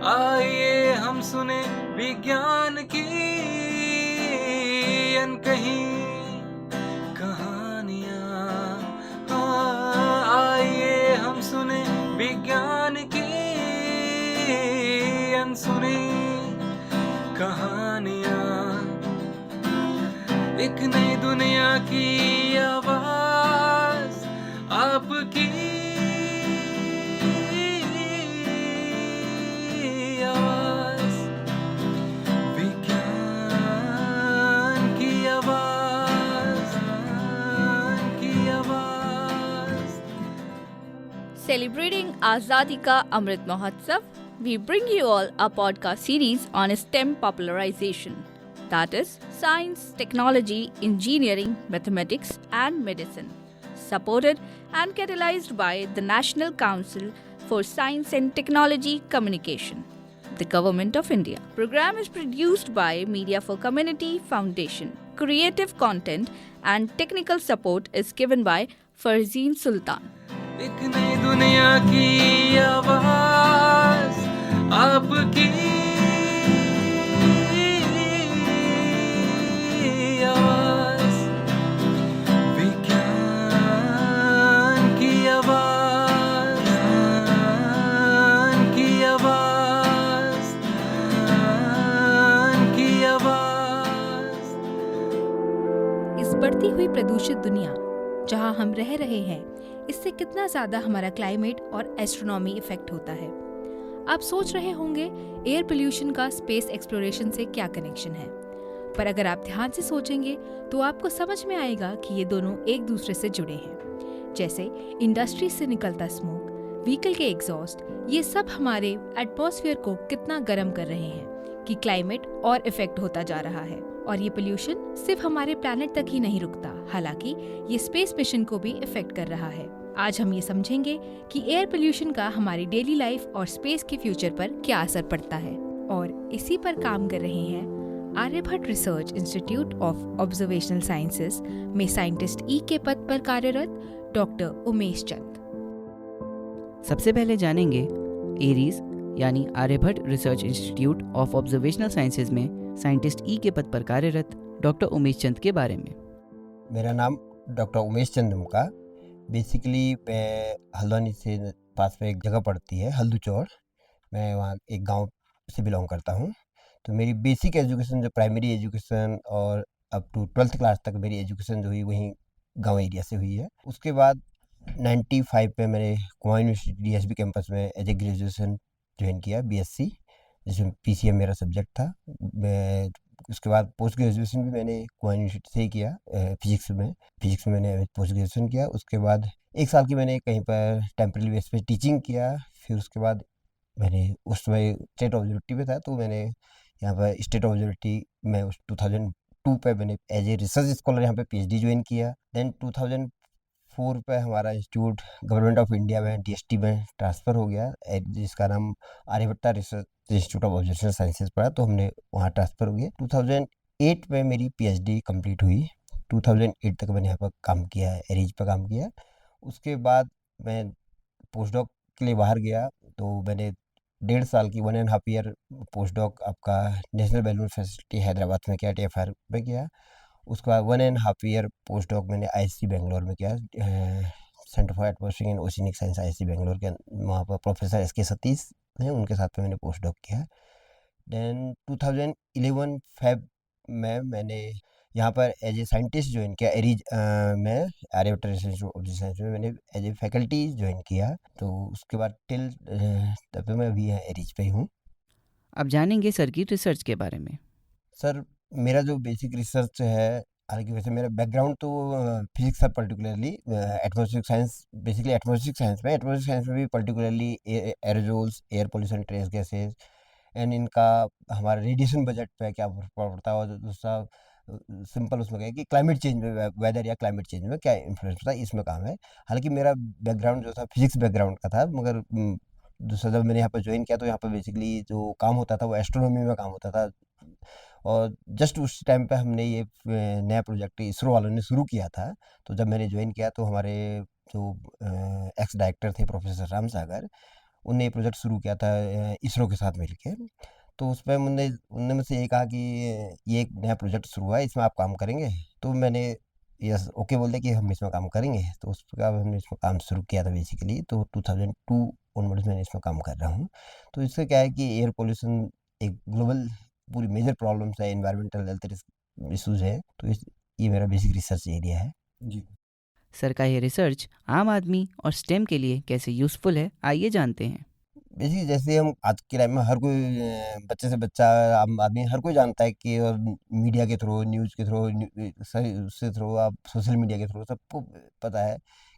आइए हम सुने विज्ञान की अनकही कहानियाँ। आइए हम सुने विज्ञान की अनसुनी कहानियाँ। एक नई दुनिया की आवाज़ आपकी आवाज़, विज्ञान की आवाज़, की आवाज़। Celebrating Azadi Ka Amrit Mahotsav, we bring you all a podcast series on STEM popularization. That is, science, technology, engineering, mathematics, and medicine. Supported and catalyzed by the National Council for Science and Technology Communication, the Government of India. Program is produced by Media for Community Foundation. Creative content and technical support is given by Farzeen Sultan. एक नई दुनिया की आवाज़ आपकी आवाज़, विज्ञान की आवाज़, की आवाज़, की आवाज़। इस बढ़ती हुई प्रदूषित दुनिया जहां हम रह रहे हैं, इससे कितना ज़्यादा हमारा क्लाइमेट और एस्ट्रोनॉमी इफेक्ट होता है। आप सोच रहे होंगे एयर पोल्यूशन का स्पेस एक्सप्लोरेशन से क्या कनेक्शन है, पर अगर आप ध्यान से सोचेंगे तो आपको समझ में आएगा कि ये दोनों एक दूसरे से जुड़े हैं। जैसे इंडस्ट्री से निकलता स्मोक, व्हीकल के एग्जॉस्ट, ये सब हमारे एटमॉस्फेयर को कितना गर्म कर रहे हैं कि क्लाइमेट और इफेक्ट होता जा रहा है। और ये पोल्यूशन सिर्फ हमारे प्लैनेट तक ही नहीं रुकता, हालांकि ये स्पेस मिशन को भी इफेक्ट कर रहा है। आज हम ये समझेंगे कि एयर पोल्यूशन का हमारी डेली लाइफ और स्पेस के फ्यूचर पर क्या असर पड़ता है। और इसी पर काम कर रहे हैं Aryabhatta research institute of observational sciences में साइंटिस्ट ई के पद पर कार्यरत डॉक्टर उमेश चंद। सबसे पहले जानेंगे एरीज यानी Aryabhatta research institute of observational sciences में साइंटिस्ट ई के पद पर कार्यरत डॉक्टर उमेश चंद के बारे में। मेरा नाम डॉक्टर उमेश चंद का। बेसिकली मैं हल्द्वानी से पास में एक जगह पड़ती है हल्दूचौड़, मैं वहाँ एक गांव से बिलोंग करता हूँ। तो मेरी बेसिक एजुकेशन जो प्राइमरी एजुकेशन और अप टू 12th क्लास तक मेरी एजुकेशन जो हुई वहीं गांव एरिया से हुई है। उसके बाद 95 में मैंने कुमाऊं यूनिवर्सिटी डीएसबी कैंपस में एज ए ग्रेजुएशन ज्वाइन किया, बीएससी, जिसमें पीसीएम मेरा सब्जेक्ट था। मैं उसके बाद पोस्ट ग्रेजुएशन भी मैंने कुमाऊं यूनिवर्सिटी से ही किया, फिजिक्स में मैंने पोस्ट ग्रेजुएशन किया। उसके बाद 1 साल की मैंने कहीं पर टेम्परेरी बेस पे टीचिंग किया। फिर उसके बाद मैंने उस समय स्टेट ऑब्जर्वेटरी पे था, तो मैंने यहाँ पर स्टेट ऑब्जर्वेटरी में उस 2002 पे मैंने एज ए रिसर्च स्कॉलर यहाँ पे पीएचडी ज्वाइन किया। देन 2004 पे हमारा इंस्टीट्यूट गवर्नमेंट ऑफ इंडिया में डीएसटी में ट्रांसफ़र हो गया, जिसका नाम Aryabhatta research institute of observational sciences पड़ा, तो हमने वहाँ ट्रांसफ़र हो गया। 2008 में मेरी पीएचडी कंप्लीट हुई। 2008 तक मैंने यहाँ पर काम किया, एरीज पर काम किया। उसके बाद मैं पोस्ट डॉक के लिए बाहर गया, तो मैंने 1.5 साल की 1.5 ईयर पोस्ट डॉक आपका नेशनल बैलून फैसिलिटी हैदराबाद में किया, टीएफआर में किया। उसके बाद 1.5 ईयर पोस्ट डॉक मैंने आईएससी बेंगलोर में किया, centre for atmospheric and oceanic science IISc Bangalore के। वहाँ पर प्रोफेसर एसके सतीश हैं, उनके साथ में मैंने पोस्ट डॉक किया। देन 2011 फेब में मैंने यहाँ पर एज ए साइंटिस्ट ज्वाइन किया, एरीज में आर्यभट्ट रिसर्च ऑफ साइंस में मैंने एज ए फैकल्टी ज्वाइन किया। तो उसके बाद टिल तब मैं अभी एरीज पे ही हूँ। अब जानेंगे सर की रिसर्च के बारे में। सर, मेरा जो बेसिक रिसर्च है, हालांकि वैसे मेरा बैकग्राउंड तो फिजिक्स है, particularly atmospheric science, basically atmospheric science में भी particularly aerosols, air pollution, trace gases and इनका हमारा रेडिएशन बजट पे क्या पड़ता है, और दूसरा सिंपल उसमें क्या है कि क्लाइमेट चेंज में, वेदर या क्लाइमेट चेंज में क्या इन्फ्लुएंस होता है, इसमें काम है। हालांकि मेरा बैकग्राउंड जो था फिजिक्स बैकग्राउंड का था, मगर दूसरा जब मैंने यहाँ पर ज्वाइन किया तो यहाँ पर बेसिकली जो काम होता था वो एस्ट्रोनॉमी में काम होता था। और जस्ट उस टाइम पे हमने ये नया प्रोजेक्ट इसरो वालों ने शुरू किया था। तो जब मैंने ज्वाइन किया तो हमारे जो एक्स डायरेक्टर थे प्रोफेसर राम सागर, उनने ये प्रोजेक्ट शुरू किया था इसरो के साथ मिलके। तो उसमें उन्होंने उन्होंने मुझसे ये कहा कि ये एक नया प्रोजेक्ट शुरू हुआ है, इसमें आप काम करेंगे? तो मैंने यस ओके बोल दिया कि हम इसमें काम करेंगे। तो उस प्रकार हमने इसमें काम शुरू किया था बेसिकली। तो 2002 ऑनवर्ड्स मैंने इसमें काम कर रहा हूँ। तो इससे क्या है कि एयर पॉल्यूशन एक ग्लोबल पूरी मेजर प्रॉब्लम्स है, एनवायरमेंटल हेल्थ रिस्क इश्यूज़ है। तो ये मेरा बेसिक रिसर्च एरिया है। जी। सर का ये रिसर्च आम आदमी और स्टेम के लिए कैसे यूज़फुल है, आइए जानते हैं। बेसिकली जैसे हम आज के टाइम में हर कोई बच्चे से बच्चा आम आदमी हर कोई जानता है कि और मीडिया के थ्रू, न्यूज़ के थ्रू, सही उससे थ्रू, आप सोशल मीडिया के थ्रू सबको पता है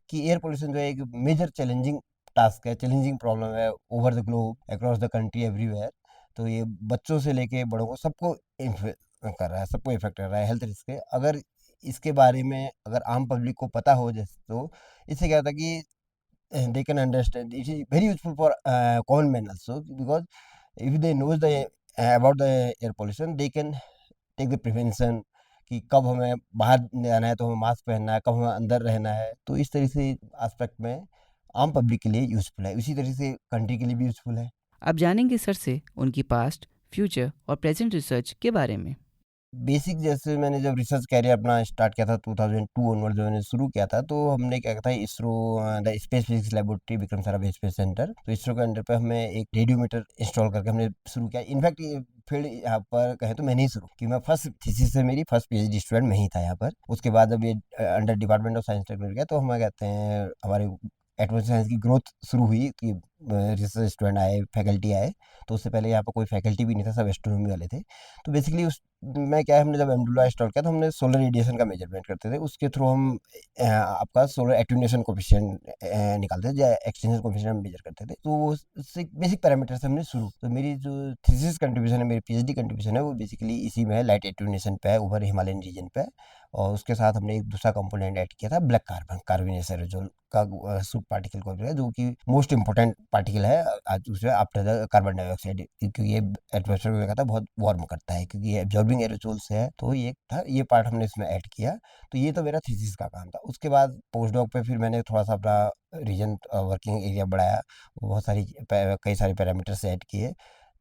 कि एयर पोल्यूशन जो है एक मेजर चैलेंजिंग टास्क है, चैलेंजिंग प्रॉब्लम है over the globe, across the country, everywhere. तो ये बच्चों से लेके बड़ों को सबको कर रहा है, सबको इफेक्ट कर रहा है हेल्थ रिस्क है। अगर इसके बारे में अगर आम पब्लिक को पता हो जैसे, तो इससे क्या होता है कि they can understand. It is very useful for common man also, because if they knows the about the air pollution, they can take the prevention कि कब हमें बाहर जाना है तो हमें मास्क पहनना है, कब हमें अंदर रहना है। तो इस तरह से एस्पेक्ट में आम पब्लिक के लिए यूज़फुल है, इसी तरह से कंट्री के लिए भी यूज़फुल है। अब जानेंगे सर से उनकी पास्ट, फ्यूचर और प्रेजेंट रिसर्च के बारे में। बेसिक जैसे मैंने जब रिसर्च कैरियर अपना स्टार्ट किया था 2002 ऑनवर्ड जब मैंने शुरू किया था, तो हमने क्या था ISRO the space physics laboratory Vikram Sarabhai space centre, तो इसरो के अंडर पे हमें एक रेडियोमीटर इंस्टॉल करके हमने शुरू किया। इनफैक्ट ये फील्ड यहाँ पर कहें तो मैंने ही शुरू की। मैं फर्स्ट थीसिस से मेरी फर्स्ट पीएचडी स्टूडेंट मैं ही था यहाँ पर। उसके बाद जब ये under department of science technology गया, तो हमें कहते हैं हमारे एटमॉस्फेयर साइंस की ग्रोथ शुरू हुई कि रिसर्च स्टूडेंट आए, फैकल्टी आए। तो उससे पहले यहाँ पर कोई फैकल्टी भी नहीं था, सब एस्ट्रोनॉमी वाले थे। तो बेसिकली उस में क्या है, हमने जब एमडब्ल्यूआई इंस्टॉल किया तो हमने सोलर रेडिएशन का मेजरमेंट करते थे। उसके थ्रू हम आपका सोलर एटेन्यूएशन कोफिशिएंट निकालते थे या एक्सटेंशन कोफिशिएंट हम मेजर करते थे। तो वो उससे बेसिक पैरामीटर से हमने शुरू। तो मेरी जो थीसिस कंट्रीब्यूशन है, मेरी पीएचडी कंट्रीब्यूशन है, वो बेसिकली इसी में है, लाइट एटेन्यूएशन पे है, ओवर हिमालयन रीजन पे। और उसके साथ हमने एक दूसरा कंपोनेंट ऐड किया था, ब्लैक कार्बोनेस एरोजोल का सूट पार्टिकल को, जो कि मोस्ट इंपॉर्टेंट पार्टिकल है आज दूसरे आफ्टर द कार्बन डाइऑक्साइड, क्योंकि ये एटमॉस्फेयर को कहता है बहुत वार्म करता है, क्योंकि ये एब्जॉर्बिंग एरोसोल्स है। तो ये था, ये पार्ट हमने इसमें ऐड किया। तो ये तो मेरा थीसिस का काम था। उसके बाद पोस्ट डॉक पे फिर मैंने थोड़ा सा अपना रीजन वर्किंग एरिया बढ़ाया, बहुत सारी कई सारे पैरामीटर्स ऐड किए।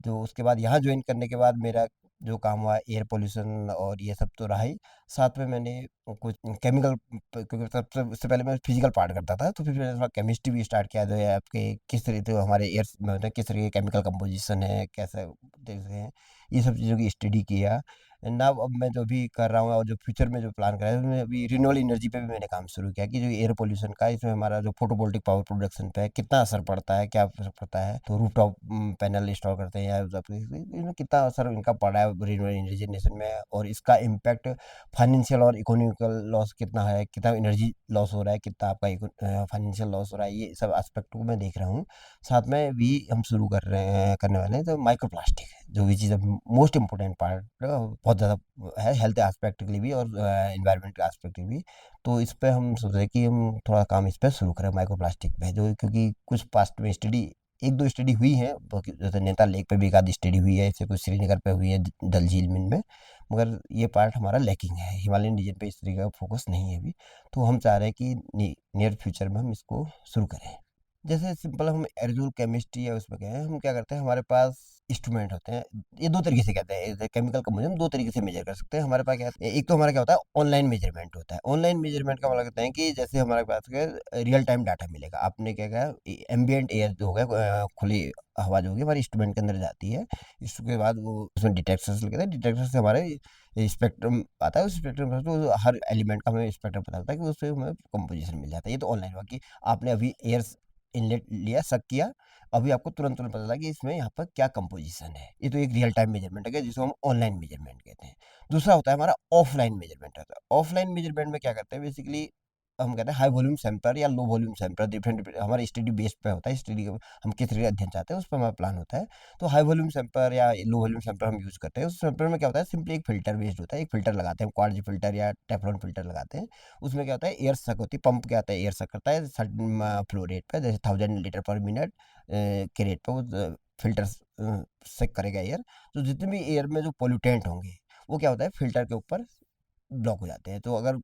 जो उसके बाद यहाँ ज्वाइन करने के बाद मेरा जो काम हुआ एयर पोल्यूशन और ये सब तो रहा ही, साथ में मैंने कुछ केमिकल, क्योंकि सबसे उससे पहले मैं फिजिकल पार्ट करता था, तो फिर मैंने थोड़ा केमिस्ट्री भी स्टार्ट किया, जो है आपके किस तरह से हमारे एयर में होता है, किस तरह के केमिकल कंपोजिशन है, कैसे जैसे हैं, ये सब चीज़ों की स्टडी किया। नाउ अब मैं जो भी कर रहा हूँ और जो फ्यूचर में जो प्लान कर रहा हूँ, उसमें अभी रिन्यूएबल एनर्जी पे भी मैंने काम शुरू किया कि जो एयर पोल्यूशन का इसमें हमारा जो फोटोवोल्टिक पावर प्रोडक्शन पे कितना असर पड़ता है, क्या असर पड़ता है। तो रूफटॉप पैनल इंस्टॉल करते हैं या इसमें कितना असर इनका पड़ा है रिन्यूएबल एनर्जी जनरेशन में, और इसका इम्पैक्ट फाइनेंशियल और इकोनॉमिकल लॉस कितना है, कितना एनर्जी लॉस हो रहा है, कितना आपका फाइनेंशियल लॉस हो रहा है, ये सब एस्पेक्ट को मैं देख रहा हूँ। साथ में भी हम शुरू करने वाले हैं तो माइक्रो प्लास्टिक, जो भी चीज़ मोस्ट इम्पोर्टेंट पार्ट बहुत ज़्यादा है हेल्थ एस्पेक्ट के लिए भी और एनवायरनमेंट के एस्पेक्ट के लिए भी। तो इस पे हम सोच रहे हैं कि हम थोड़ा काम इस पे शुरू करें, माइक्रो प्लास्टिक पे, जो क्योंकि कुछ पास्ट में स्टडी, एक दो स्टडी हुई है, जैसे नैनीताल लेक पे भी एक आधी स्टडी हुई है, इससे कुछ श्रीनगर पे हुई है, डल झील में, मगर ये पार्ट हमारा लैकिंग है, हिमालयन रीजन पे इस तरीके का फोकस नहीं है अभी। तो हम चाह रहे हैं कि नियर फ्यूचर में हम इसको शुरू करें। जैसे सिंपल हम एरोजोल केमिस्ट्री या उसमें क्या है, हम क्या करते हैं, हमारे पास इंस्ट्रूमेंट होते हैं। ये दो तरीके से कहते हैं, केमिकल कंपोजिशन दो तरीके से मेजर कर सकते हैं। हमारे पास क्या है, एक तो हमारा क्या होता है, ऑनलाइन मेजरमेंट होता है। ऑनलाइन मेजरमेंट का मतलब कहते हैं कि जैसे हमारे पास रियल टाइम डाटा मिलेगा। आपने क्या कहा, एम्बियंट एयर जो होगा, खुली हवा जो होगी हमारे इंस्ट्रूमेंट के अंदर जाती है। इसके बाद वो उसमें डिटेक्टर्स लगते हैं, डिटेक्टर से हमारे स्पेक्ट्रम आता है। उस स्पेक्ट्रम तो हर एलिमेंट का हमें स्पेक्ट्रम पता होता है कि उससे हमें कंपोजिशन मिल जाता है। ये तो ऑनलाइन हुआ कि आपने अभी एयर इनलेट लिया, सक किया, अभी आपको तुरंत पता चला कि इसमें यहाँ पर क्या कंपोजिशन है। ये तो एक रियल टाइम मेजरमेंट है जिसको हम ऑनलाइन मेजरमेंट कहते हैं। दूसरा होता है हमारा ऑफलाइन मेजरमेंट होता है। ऑफलाइन मेजरमेंट में क्या करते हैं, बेसिकली हम कहते हैं हाई वॉल्यूम सैंपलर या लो वॉल्यूम सैंपलर, डिफरेंट हमारे स्टडी बेस पे होता है। स्टडी हम किस तरह का अध्ययन चाहते हैं उस पर हमारा प्लान होता है। तो हाई वॉल्यूम सैंपलर या लो वॉल्यूम सैंपलर हम यूज़ करते हैं। उस सैंपलर में क्या होता है, सिंपली एक फिल्टर बेस्ड होता है, एक फिल्टर लगाते हैं, क्वार्ट्ज फिल्टर या टेफ्लॉन फिल्टर लगाते हैं। उसमें क्या होता है, एयर सक होती है, पंप क्या होता है, एयर सक करता है सर्टेन फ्लो रेट पे, जैसे 1000 लीटर पर मिनट के रेट पे वो फिल्टर सक करेगा एयर। तो जितने भी एयर में जो पोल्यूटेंट होंगे वो क्या होता है, फिल्टर के ऊपर ब्लॉक हो जाते हैं। तो अगर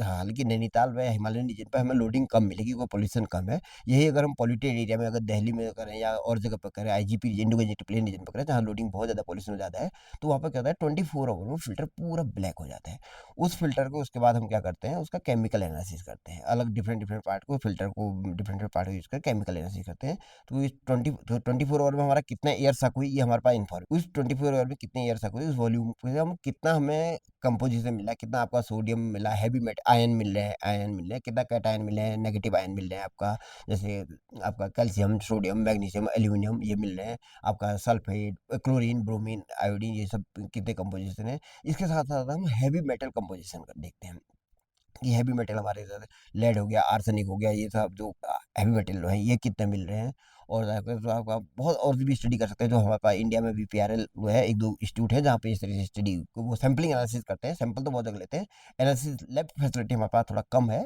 हालाँकि नैनीताल में हिमालयन रीजन पे हमें लोडिंग कम मिलेगी, क्योंकि पॉल्यूशन कम है। यही अगर हम पॉल्यूटेड एरिया में अगर दिल्ली में करें या और जगह पर करें, IGP Indo Gangetic plain region पे करें, जहाँ लोडिंग बहुत ज़्यादा, पॉल्यूशन ज़्यादा है, तो वहाँ पे क्या होता है 24 आवर में फ़िल्टर पूरा ब्लैक हो जाता है। उस फ़िल्टर को उसके बाद हम क्या करते हैं, उसका केमिकल एनालिसिस करते हैं। अलग डिफरेंट पार्ट को, फ़िल्टर को डिफरेंट पार्ट को यूज़ कर केमिकल एनालिसिस करते हैं। तो इस 24 आवर में हमारा कितना एयर सक हुई, ये हमारे पास उस 24 आवर में कितने एयर सक हुई, उस वॉल्यूम पे हम कितना हमें कंपोजिशन मिला, कितना आपका सोडियम मिला, हैवी मेटल आयन मिल रहे हैं, कितना कैटायन मिले हैं, नेगेटिव आयन मिल रहे हैं आपका, जैसे आपका कैल्शियम, सोडियम, मैग्नीशियम, एल्यूमिनियम ये मिल रहे हैं, आपका सल्फेट, क्लोरीन, ब्रोमीन, आयोडीन, ये सब कितने कंपोजिशन है। इसके साथ साथ हम हैवी मेटल कंपोजिशन देखते हैं कि हैवी मेटल हमारे साथ लेड हो गया, आर्सेनिक हो गया, ये सब जो हैवी मेटल है ये कितने मिल रहे हैं। और तो आपका बहुत और भी स्टडी कर सकते हैं, जो हमारे पास इंडिया में बीपीआरएल वो है, एक दो इंस्टीट्यूट है जहाँ पे इस तरह से स्टडी वो सैम्पलिंग एनालिसिस करते हैं। सैंपल तो बहुत जगह लेते हैं, एनालिसिस लैब फैसिलिटी हमारे पास थोड़ा कम है,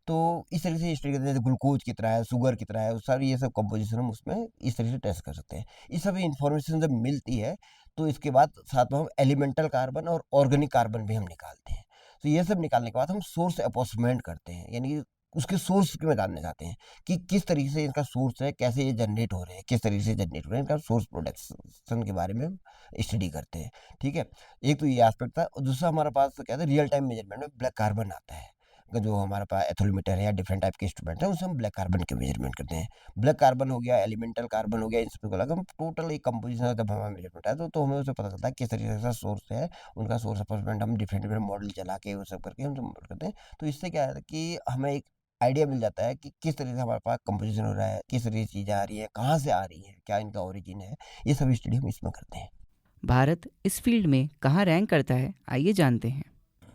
तो इस तरीके से स्टडी करते हैं, जैसे ग्लूकोज कितना है, शुगर कितना है, सारी ये सब कंपोजिशन हम उसमें इस तरीके से टेस्ट कर सकते हैं। ये सब इंफॉर्मेशन जब मिलती है, तो इसके बाद साथ में हम एलिमेंटल कार्बन और ऑर्गेनिक कार्बन भी हम निकालते हैं। तो ये सब निकालने के बाद हम सोर्स अप्रोक्सीमेट करते हैं, यानी कि उसके सोर्स को जानना चाहते हैं कि किस तरीके से इनका सोर्स है, कैसे ये जनरेट हो रहे हैं, किस तरीके से जनरेट हो रहे हैं, इनका सोर्स प्रोडक्शन के बारे में हम स्टडी करते हैं। ठीक है, एक तो ये एस्पेक्ट था, और दूसरा हमारे पास क्या था, रियल टाइम मेजरमेंट में ब्लैक कार्बन आता है। जो हमारे पास एथोलीमीटर है या डिफरेंट टाइप के इंस्ट्रूमेंट है, उससे हम ब्लैक कार्बन के मेजरमेंट करते हैं। ब्लैक कार्बन हो गया, एलिमेंटल कार्बन हो गया, इन सबको अलग हम टोटल एक कंपोजिशन जब हमारा मेजरमेंट है, तो हमें उससे पता चलता है किस तरीके से सोर्स है, उनका सोर्स अप्रोक्सीमेट हम डिफरेंट डिफरेंट मॉडल चला के वो सब करके हम सब करते हैं। तो इससे क्या है कि हमें एक आइडिया मिल जाता है कि किस तरीके से हमारे पास कंपोजिशन हो रहा है, किस तरीके से चीज़ें आ रही हैं, कहाँ से आ रही हैं, क्या इनका ओरिजिन है, ये सभी स्टडी हम इसमें करते हैं। भारत इस फील्ड में कहाँ रैंक करता है, आइए जानते हैं।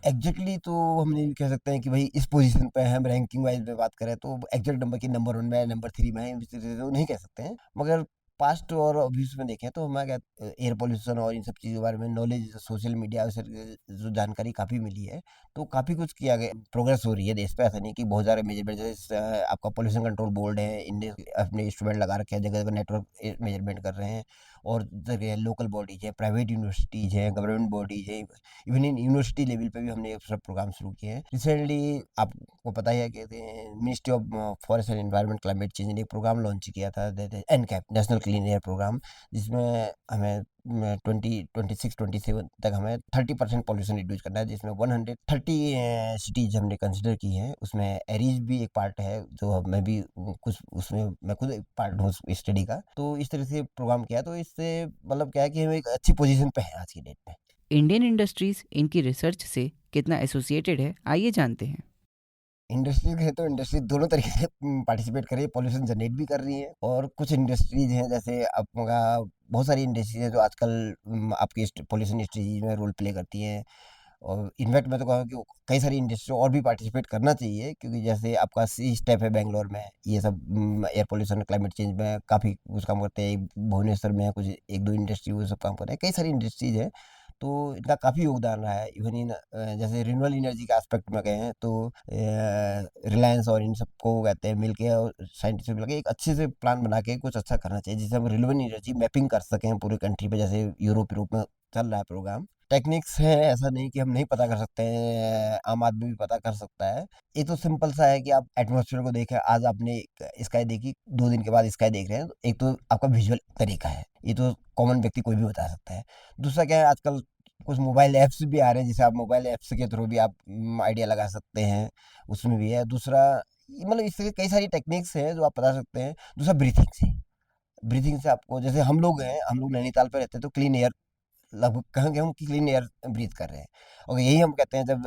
एग्जैक्टली तो हम ये कह सकते हैं कि भाई इस पोजीशन पे हम रैंकिंग वाइज में बात करें तो एग्जैक्ट नंबर की नंबर 1 में है, नंबर 3 में है, इस तरीके से तो नहीं कह सकते हैं। मगर पास्ट और अभी में देखें तो हमें क्या एयर पोल्यूशन और इन सब चीज़ों के बारे में नॉलेज, सोशल मीडिया से जो जानकारी काफ़ी मिली है, तो काफ़ी कुछ किया गया, प्रोग्रेस हो रही है देश पे। ऐसा नहीं कि बहुत सारे मेजरमेंट, जैसे आपका पोल्यूशन कंट्रोल बोर्ड है, इंडिया अपने इंस्ट्रूमेंट लगा रखे हैं, जगह जगह नेटवर्क मेजरमेंट कर रहे हैं, और जगह लोकल बॉडीज है, प्राइवेट यूनिवर्सिटीज हैं, गवर्नमेंट बॉडीज है, इवन इन यूनिवर्सिटी लेवल पे भी हमने ये सब प्रोग्राम शुरू किए हैं। रिसेंटली आपको पता ही है कि ministry of forest and environment climate change ने एक प्रोग्राम लॉन्च किया था, NCAP national clean air program, जिसमें हमें 2026-27 तक हमें 30% पॉल्यूशन रिड्यूस करना है, जिसमें 130 सिटीज हमने कंसिडर की हैं। उसमें एरीज भी एक पार्ट है, जो मैं भी कुछ उसमें मैं खुद एक पार्ट हूँ स्टडी का। तो इस तरह से प्रोग्राम किया, तो इससे मतलब क्या है कि हम एक अच्छी पोजीशन पे हैं आज की डेट में। इंडियन इंडस्ट्रीज इनकी रिसर्च से कितना एसोसिएटेड है, आइए जानते हैं। इंडस्ट्रीज है तो इंडस्ट्री दोनों तरीके से पार्टिसिपेट कर रही है, पॉल्यूशन जनरेट भी कर रही है, और कुछ इंडस्ट्रीज हैं, जैसे आपका बहुत सारी इंडस्ट्रीज हैं जो आजकल आपकी पॉल्यूशन स्ट्रेटजी में रोल प्ले करती हैं। और इनफैक्ट मैं तो कहूँगा कि कई सारी इंडस्ट्री और भी पार्टिसिपेट करना चाहिए, क्योंकि जैसे आपका सी स्टेप है बेंगलोर में, ये सब एयर पोल्यूशन क्लाइमेट चेंज में काफ़ी कुछ काम करते हैं। भुवनेश्वर में कुछ एक दो इंडस्ट्री वो सब काम कर रहे हैं, कई सारी इंडस्ट्रीज है, तो इनका काफ़ी योगदान रहा है। इवन इन जैसे रिन्यूएबल एनर्जी के एस्पेक्ट में गए हैं, तो रिलायंस और इन सबको कहते हैं मिलके और साइंटिस्ट मिल के एक अच्छे से प्लान बना के कुछ अच्छा करना चाहिए, जिससे हम रिन्यूएबल एनर्जी मैपिंग कर सकें पूरी कंट्री पे, जैसे यूरोप में चल रहा है प्रोग्राम। टेक्निक्स है, ऐसा नहीं कि हम नहीं पता कर सकते हैं, आम आदमी भी पता कर सकता है। ये तो सिंपल सा है कि आप एटमॉस्फेयर को देखें, आज आपने स्काई देखी, 2 दिन के बाद स्काई देख रहे हैं, तो एक तो आपका विजुअल तरीका है, ये तो कॉमन व्यक्ति कोई भी बता सकता है। दूसरा क्या है, आजकल कुछ मोबाइल ऐप्स भी आ रहे हैं, जिसे आप मोबाइल ऐप्स के थ्रू भी आप आइडिया लगा सकते हैं, उसमें भी है। दूसरा मतलब इससे कई सारी टेक्निक्स हैं जो आप बता सकते हैं। दूसरा ब्रीथिंग से आपको, जैसे हम लोग नैनीताल पे रहते हैं, तो क्लीन एयर लगभग कहेंगे हम कि क्लीन एयर ब्रीथ कर रहे हैं, और यही हम कहते हैं जब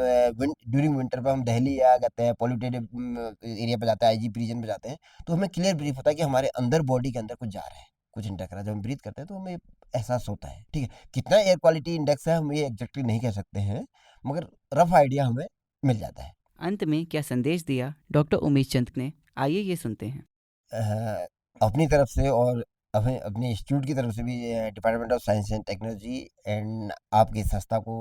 ड्यूरिंग विंटर पे हम दिल्ली या कहते हैं पॉल्यूटेड एरिया पे जाते हैं, आईजीपी रीजन पे जाते हैं, तो हमें क्लियर ब्रीफ होता है कि हमारे अंदर बॉडी के अंदर कुछ जा रहा है, कुछ इंटक रहा है। जब हम ब्रीथ करते हैं तो हमें एहसास होता है। ठीक है, कितना एयर क्वालिटी इंडेक्स है हम ये एग्जैक्टली नहीं कह सकते हैं, मगर रफ आइडिया हमें मिल जाता है। अंत में क्या संदेश दिया डॉक्टर उमेश चंद ने, आइए ये सुनते हैं। अपनी तरफ से और अपने अपने इंस्टीट्यूट की तरफ से भी department of science and technology and आपकी संस्था को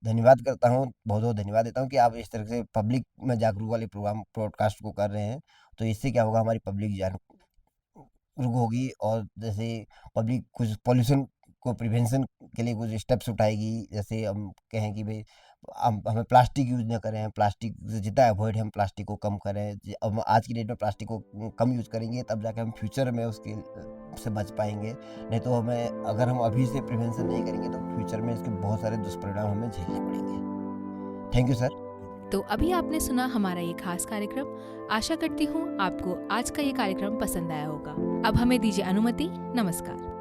धन्यवाद करता हूँ, बहुत बहुत धन्यवाद देता हूँ कि आप इस तरह से पब्लिक में जागरूक वाले प्रोग्राम ब्रॉडकास्ट को कर रहे हैं। तो इससे क्या होगा, हमारी पब्लिक जागरूक होगी, और जैसे पब्लिक कुछ पॉल्यूशन को प्रिवेंशन के लिए कुछ स्टेप्स उठाएगी। जैसे हम कहें कि भाई हमें प्लास्टिक यूज़ ना करें, प्लास्टिक से जितना अवॉइड हम प्लास्टिक को कम करें। अब आज की डेट में प्लास्टिक को कम यूज़ करेंगे तब जाके हम फ्यूचर में उसके से बच पाएंगे। नहीं तो हमें, अगर हम अभी से प्रिवेंशन नहीं करेंगे तो फ्यूचर में इसके बहुत सारे दुष्परिणाम हमें झेलने पड़ेंगे। Thank you sir. तो अभी आपने सुना हमारा ये खास कार्यक्रम। आशा करती हूँ आपको आज का ये कार्यक्रम पसंद आया होगा। अब हमें दीजिए अनुमति। नमस्कार।